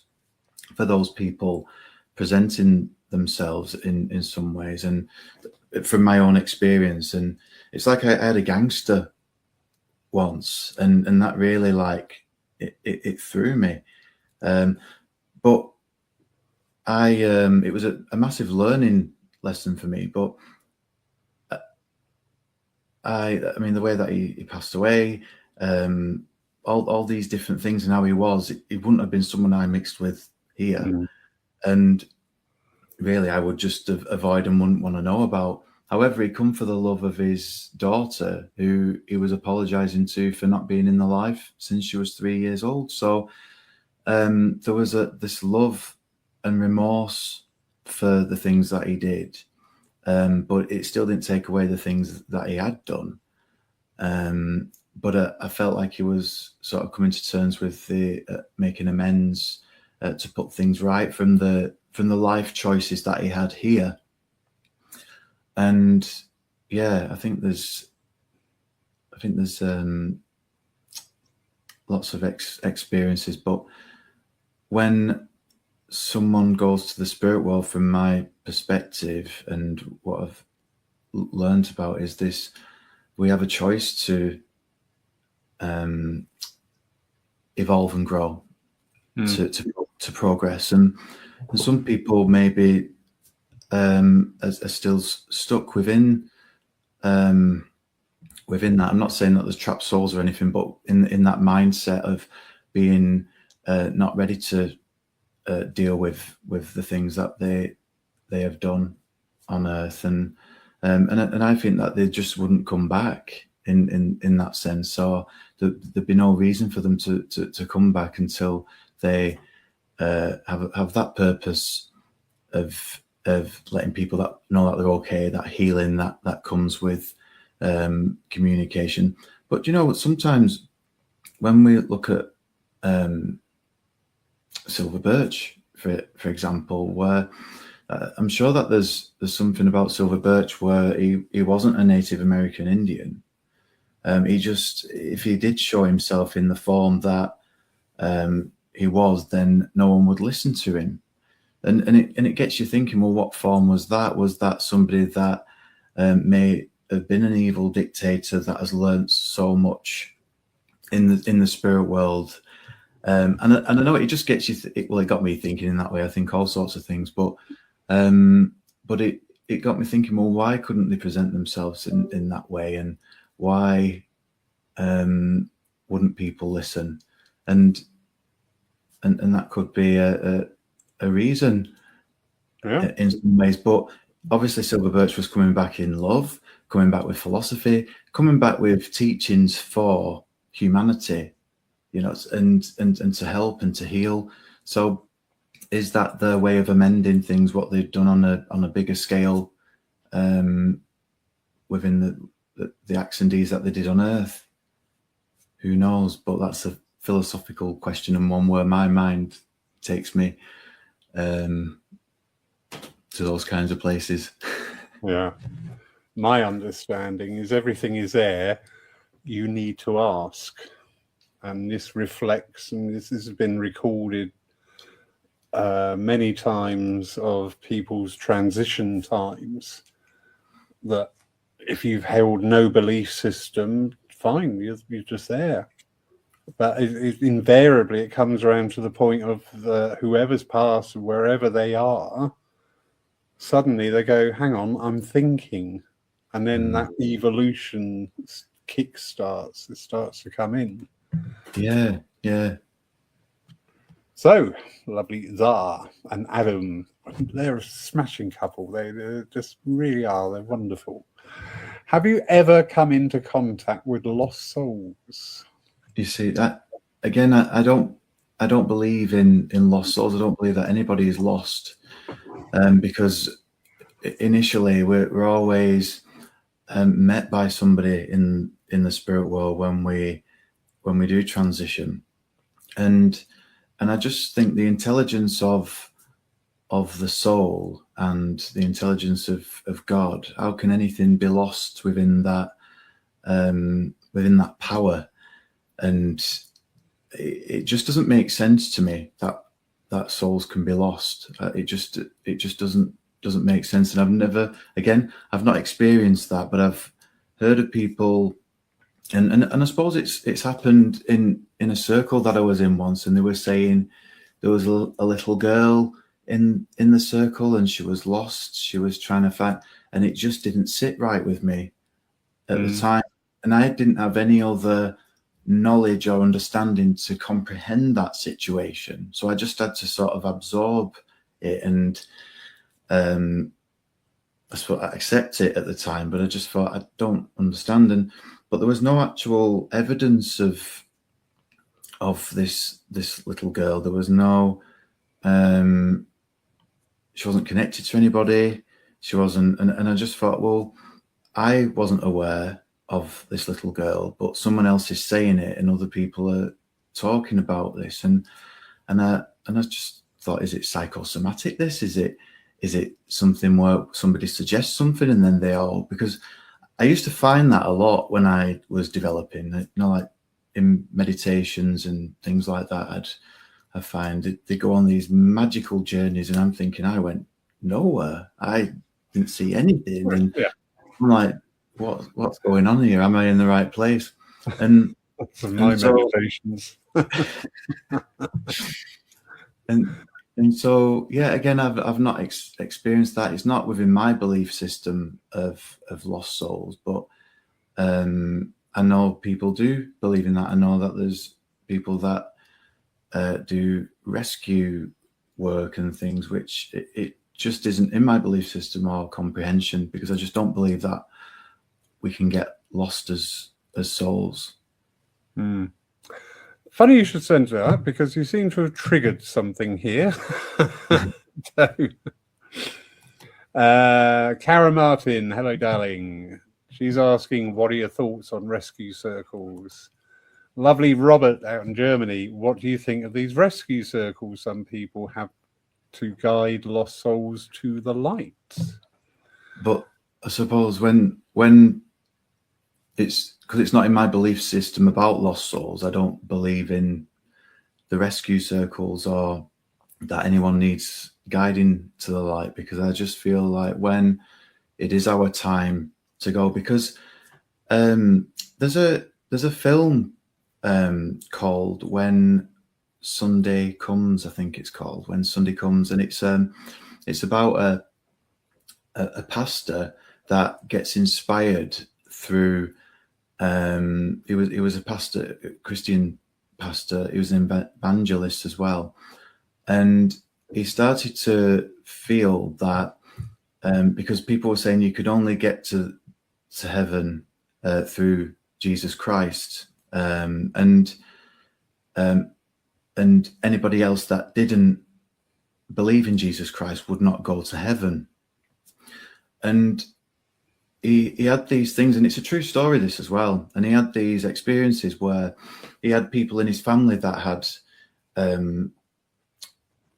for those people presenting themselves in some ways. And from my own experience, and it's like I had a gangster once, and that really like it threw me. But it was a massive learning lesson for me. But I mean, the way that he passed away, all these different things and how he was, it wouldn't have been someone I mixed with here. And really, I would just avoid and wouldn't want to know about. However, he come for the love of his daughter, who he was apologizing to for not being in the life since she was 3 years old. So there was this love and remorse for the things that he did, but it still didn't take away the things that he had done. But I felt like he was sort of coming to terms with the making amends to put things right from the life choices that he had here. And I think there's lots of experiences, but when someone goes to the spirit world, from my perspective and what I've learned about, is this: we have a choice to evolve and grow, to progress. And some people maybe are still stuck within that. I'm not saying that there's trapped souls or anything, but in that mindset of being not ready to deal with the things that they have done on earth, and I think that they just wouldn't come back in that sense. So there'd be no reason for them to come back until they have that purpose of letting people that know that they're okay, that healing that comes with communication. But you know, sometimes when we look at Silver Birch, for example, where I'm sure that there's something about Silver Birch where he wasn't a Native American Indian. If he did show himself in the form that he was, then no one would listen to him. And it gets you thinking, well, what form was that? Was that somebody that may have been an evil dictator that has learnt so much in the spirit world? And I know it just gets you. It got me thinking in that way. I think all sorts of things, but it got me thinking. Well, why couldn't they present themselves in that way, and why wouldn't people listen? And that could be a reason, in some ways. But obviously, Silver Birch was coming back in love, coming back with philosophy, coming back with teachings for humanity, you know, and to help and to heal. So is that their way of amending things, what they've done on a bigger scale within the acts and deeds that they did on earth? Who knows? But that's a philosophical question, and one where my mind takes me to those kinds of places. Yeah. My understanding is everything is there. You need to ask. And this reflects, and this has been recorded many times of people's transition times, that if you've held no belief system, fine, you're just there. But invariably it comes around to the point of whoever's passed, wherever they are, suddenly they go, hang on, I'm thinking. And then that evolution kickstarts. It starts to come in. Yeah. So, lovely Zar and Adam, they're a smashing couple. They just really are. They're wonderful. Have you ever come into contact with lost souls? You see that again. I don't believe in lost souls. I don't believe that anybody is lost, because initially we're always met by somebody in the spirit world when we do transition, and I just think the intelligence of the soul and the intelligence of God, how can anything be lost within that power? And it just doesn't make sense to me that souls can be lost. It just doesn't make sense. And I've not experienced that, but I've heard of people, and I suppose it's happened in a circle that I was in once, and they were saying there was a little girl in the circle, and she was lost. She was trying to find, and it just didn't sit right with me at the time, and I didn't have any other knowledge or understanding to comprehend that situation. So I just had to sort of absorb it, and I suppose I accept it at the time, but I just thought I don't understand. But there was no actual evidence of this little girl. There was no she wasn't connected to anybody. She wasn't, and I just thought, well, I wasn't aware of this little girl, but someone else is saying it, and other people are talking about this, and I just thought, is it psychosomatic? This is it something where somebody suggests something and then they all, because I used to find that a lot when I was developing, you know, like in meditations and things like that. I find they go on these magical journeys, and I'm thinking, I went nowhere. I didn't see anything, and I'm like, what's going on here? Am I in the right place? And that's my meditations. and And so, yeah, again, I've not experienced that. It's not within my belief system of lost souls, but I know people do believe in that. I know that there's people that do rescue work and things, which it just isn't in my belief system or comprehension, because I just don't believe that we can get lost as souls. Mm. Funny you should send that, because you seem to have triggered something here. So, Cara Martin, hello, darling. She's asking, what are your thoughts on rescue circles? Lovely Robert out in Germany, what do you think of these rescue circles some people have to guide lost souls to the light? But I suppose when it's because it's not in my belief system about lost souls, I don't believe in the rescue circles or that anyone needs guiding to the light, because I just feel like when it is our time to go, because there's a film called When Sunday Comes, I think it's called When Sunday Comes, and it's about a pastor that gets inspired through he was a pastor, a Christian pastor. He was an evangelist as well, and he started to feel that because people were saying you could only get to heaven through Jesus Christ, and anybody else that didn't believe in Jesus Christ would not go to heaven. And he had these things, and it's a true story, this as well. And he had these experiences where he had people in his family that had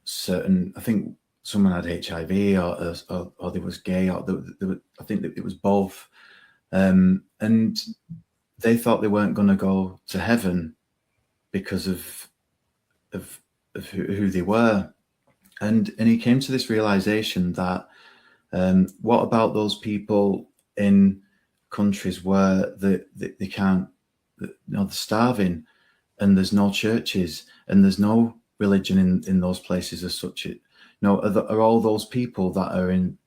certain, I think someone had HIV or they was gay, or I think that it was both. And they thought they weren't going to go to heaven because of who they were. And he came to this realization that what about those people in countries where they can't, they're starving, and there's no churches and there's no religion in those places as such. Are all those people that are in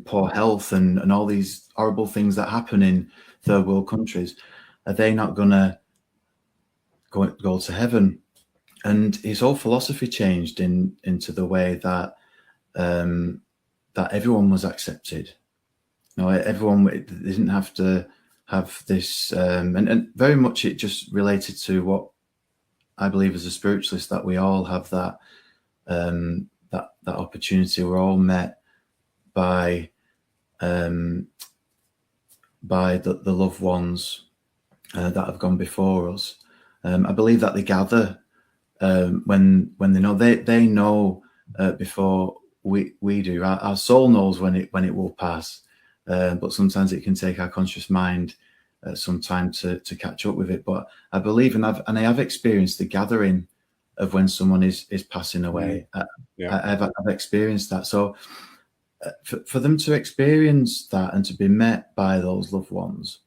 poor health and all these horrible things that happen in third world countries, are they not gonna go to heaven? And his whole philosophy changed into the way that that everyone was accepted. Everyone didn't have to have this, and very much it just related to what I believe as a spiritualist, that we all have that that opportunity. We're all met by the loved ones that have gone before us. I believe that they gather when they know before we do. Our soul knows when it will pass, but sometimes it can take our conscious mind some time to catch up with it. But I believe, and I have experienced the gathering of when someone is passing away. I've experienced that. So for them to experience that and to be met by those loved ones,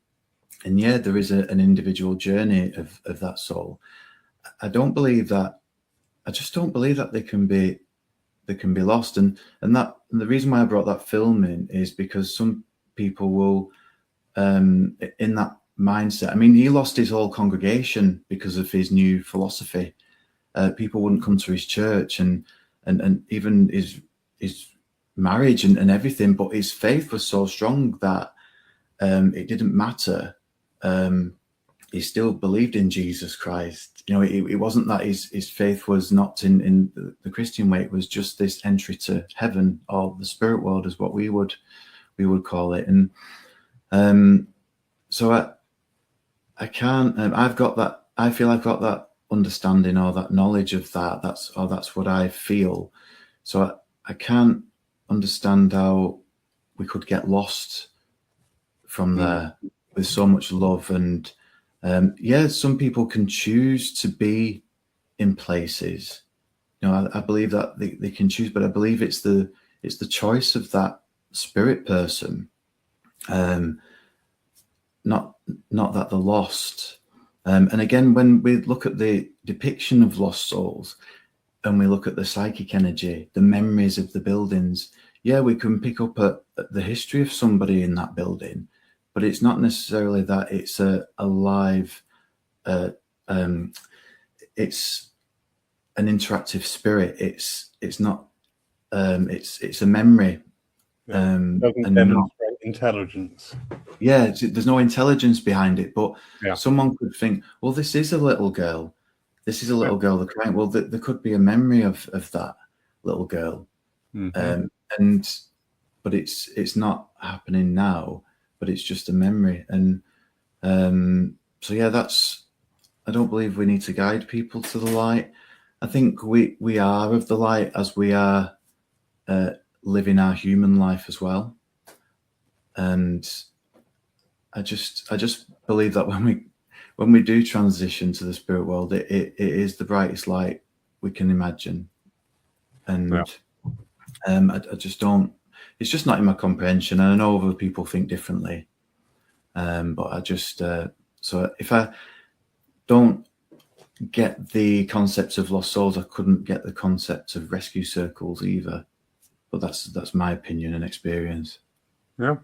and there is an individual journey of that soul. I don't believe that. I just don't believe that they can be lost. And the reason why I brought that film in is because some people will, in that mindset. I mean, he lost his whole congregation because of his new philosophy. People wouldn't come to his church, and even his marriage and everything. But his faith was so strong that it didn't matter. He still believed in Jesus Christ. It wasn't that his faith was not in the Christian way. It was just this entry to heaven, or the spirit world, is what we would call it. And so I can't. I've got that. I feel I've got that understanding or that knowledge of that. That's what I feel. So I can't understand how we could get lost from there with so much love. And some people can choose to be in places. I believe that they can choose, but I believe it's the choice of that spirit person, not that they're lost. And again, when we look at the depiction of lost souls, and we look at the psychic energy, the memories of the buildings, yeah, we can pick up the history of somebody in that building, but it's not necessarily that it's a live, it's an interactive spirit. It's not, it's a memory. Doesn't and demonstrate intelligence. Yeah, there's no intelligence behind it, but Yeah. someone could think, well, this is a little girl. This is a little girl that's crying. Well, there could be a memory of that little girl. Mm-hmm. But it's not happening now, but it's just a memory. And so yeah, I don't believe we need to guide people to the light. I think we are of the light as we are living our human life as well. And I just believe that when we do transition to the spirit world, it is the brightest light we can imagine. And I just don't, it's just not in my comprehension. And I know other people think differently. But I just, so if I don't get the concepts of lost souls, I couldn't get the concept of rescue circles either. But that's my opinion and experience. Yeah.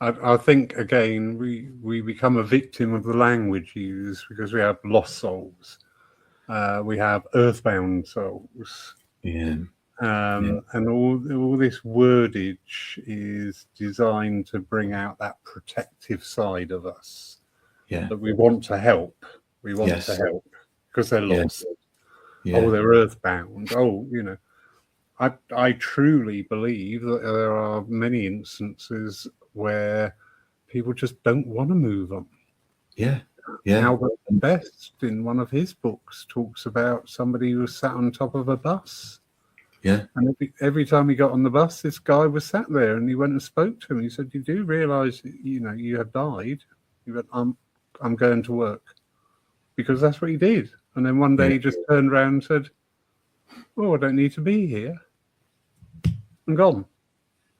I think, again, we become a victim of the language used, because we have lost souls. We have earthbound souls. Yeah. And all this wordage is designed to bring out that protective side of us. Yeah. That we want to help. We want to help because they're lost. Yeah. Oh, they're earthbound. Oh, I truly believe that there are many instances where people just don't want to move on. Yeah. Albert Best, in one of his books, talks about somebody who was sat on top of a bus. Yeah. And every time he got on the bus, this guy was sat there, and he went and spoke to him. He said, "You do realise, you have died?" He went, I'm going to work," because that's what he did. And then one day he just turned around and said, "Oh, I don't need to be here," and gone.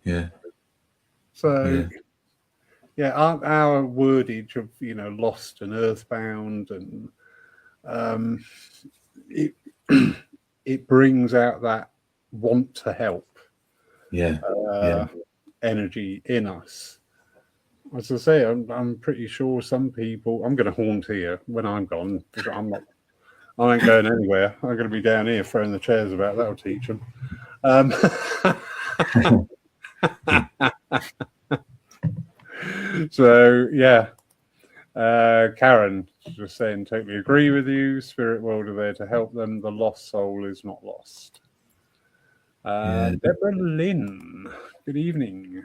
Yeah. So, our wordage of lost and earthbound, and it brings out that want to help, energy in us. As I say, I'm pretty sure some people. I'm going to haunt here when I'm gone. I ain't going anywhere. I'm going to be down here throwing the chairs about. That'll teach them. So Karen just saying, totally agree with you. Spirit world are there to help them. The lost soul is not lost. Deborah Lynn, good evening.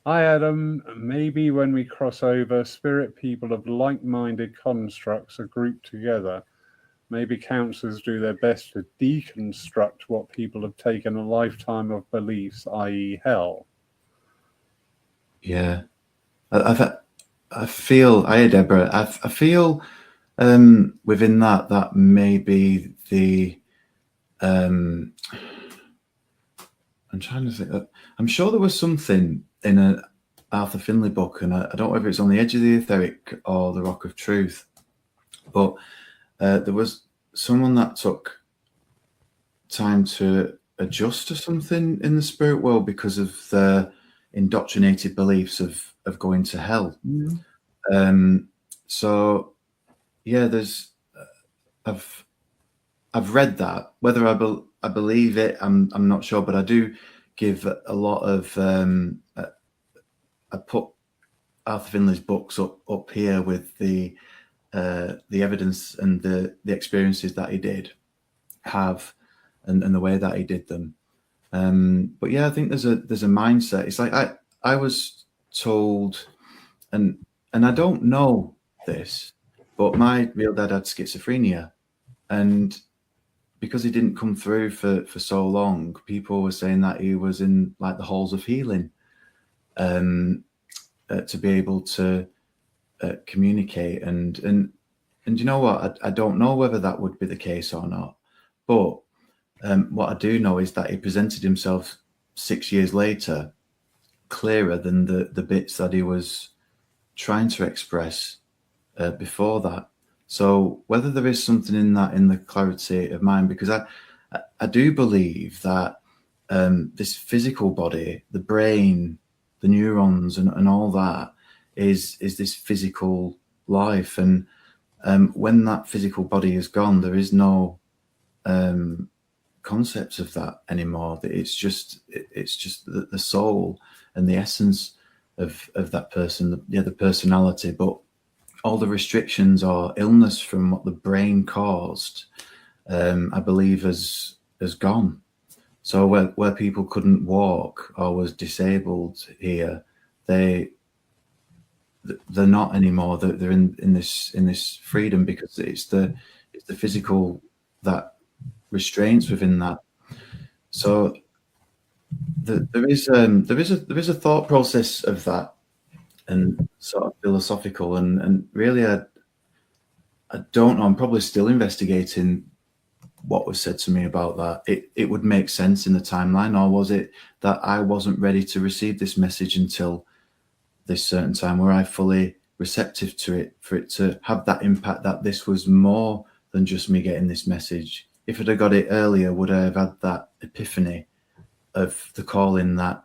Hi, Adam. Maybe when we cross over, spirit people of like-minded constructs are grouped together. Maybe counsellors do their best to deconstruct what people have taken a lifetime of beliefs, i.e. hell. Yeah. I feel, hi, Deborah, I feel within that maybe the, I'm trying to think, I'm sure there was something in an Arthur Finlay book, and I don't know if it's On the Edge of the Etheric or The Rock of Truth, but there was someone that took time to adjust to something in the spirit world because of the indoctrinated beliefs of going to hell. So yeah, there's I've read that. Whether I believe it, I'm not sure, but I do give a lot of I put Arthur Finlay's books up here with the evidence and the experiences that he did have, and the way that he did them. But yeah, I think there's a mindset. It's like I was told, and I don't know this, but my real dad had schizophrenia, and because he didn't come through for so long, people were saying that he was in like the halls of healing, to be able to communicate. And you know what? I don't know whether that would be the case or not, but what I do know is that he presented himself 6 years later clearer than the bits that he was trying to express before that. So whether there is something in that, in the clarity of mind, because I do believe that this physical body, the brain, the neurons, and all that is this physical life, and when that physical body is gone, there is no concepts of that anymore. It's just the soul and the essence of that person, the personality, but all the restrictions or illness from what the brain caused, I believe has gone. So where people couldn't walk or was disabled here, they're not anymore. They're in this freedom, because it's the physical that restraints within that. So there is a thought process of that, and sort of philosophical, and really I don't know. I'm probably still investigating what was said to me about that. It would make sense in the timeline, or was it that I wasn't ready to receive this message until this certain time, where I fully receptive to it, for it to have that impact, that this was more than just me getting this message? If I'd have got it earlier, would I have had that epiphany of the calling that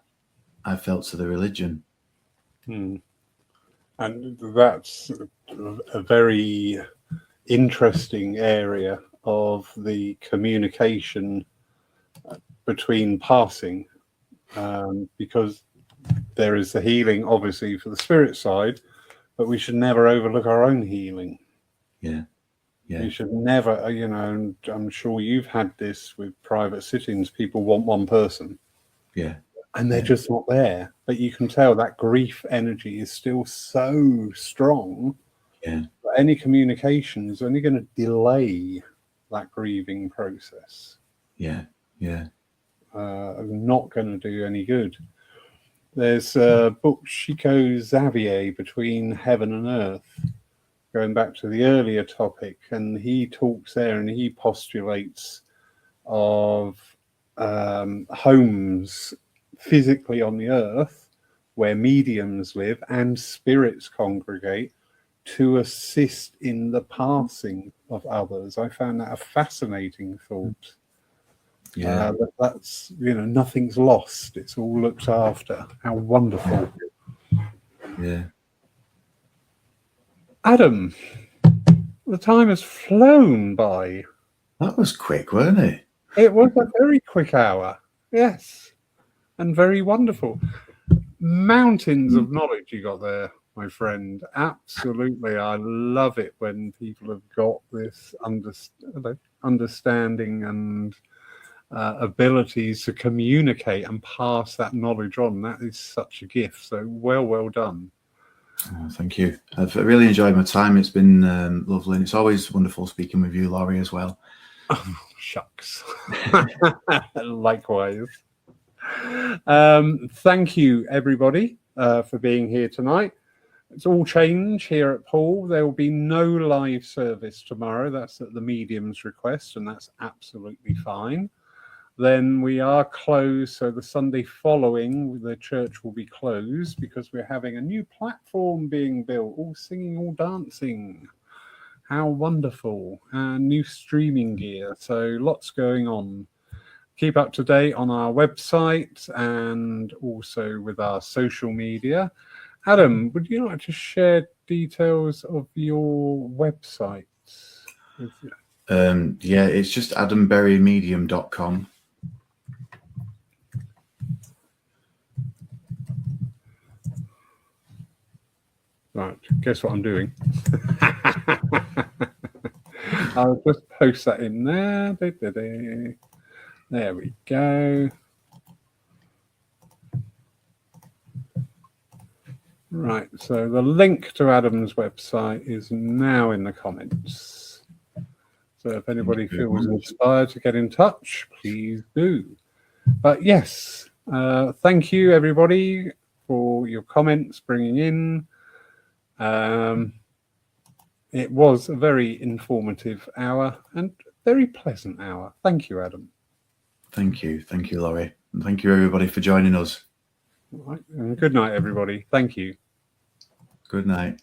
I felt to the religion? And that's a very interesting area of the communication between passing, because there is the healing, obviously, for the spirit side, but we should never overlook our own healing. Yeah. You should never, and I'm sure you've had this with private sittings. People want one person. Yeah. And they're just not there. But you can tell that grief energy is still so strong. Yeah. That any communication is only going to delay that grieving process. Yeah. Not going to do any good. There's a book, Chico Xavier, Between Heaven and Earth, going back to the earlier topic, and he talks there and he postulates of homes physically on the earth where mediums live and spirits congregate to assist in the passing of others. I found that a fascinating thought. Yeah. That's, nothing's lost. It's all looked after. How wonderful. Yeah. Adam, the time has flown by. That was quick, wasn't it? It was a very quick hour. Yes. And very wonderful. Mountains of knowledge you got there, my friend. Absolutely. I love it when people have got this understanding and abilities to communicate and pass that knowledge on. That is such a gift. So well done. Oh, thank you. I've really enjoyed my time. It's been lovely, and it's always wonderful speaking with you, Laurie, as well. Oh, shucks. Likewise. Thank you, everybody, for being here tonight. It's all change here at Paul. There will be no live service tomorrow. That's at the medium's request, and that's absolutely fine. Then we are closed, so the Sunday following, the church will be closed because we're having a new platform being built, all singing, all dancing. How wonderful. And new streaming gear, so lots going on. Keep up to date on our website and also with our social media. Adam, would you like to share details of your website? Yeah, it's just adamberrymedium.com. Right, guess what I'm doing? I'll just post that in there. There we go. Right, so the link to Adam's website is now in the comments. So if anybody feels inspired to get in touch, please do. But yes, thank you, everybody, for your comments, bringing in. It was a very informative hour and very pleasant hour. Thank you, Adam. Thank you, Laurie. And thank you, everybody, for joining us. All right. And good night, everybody. Thank you. Good night.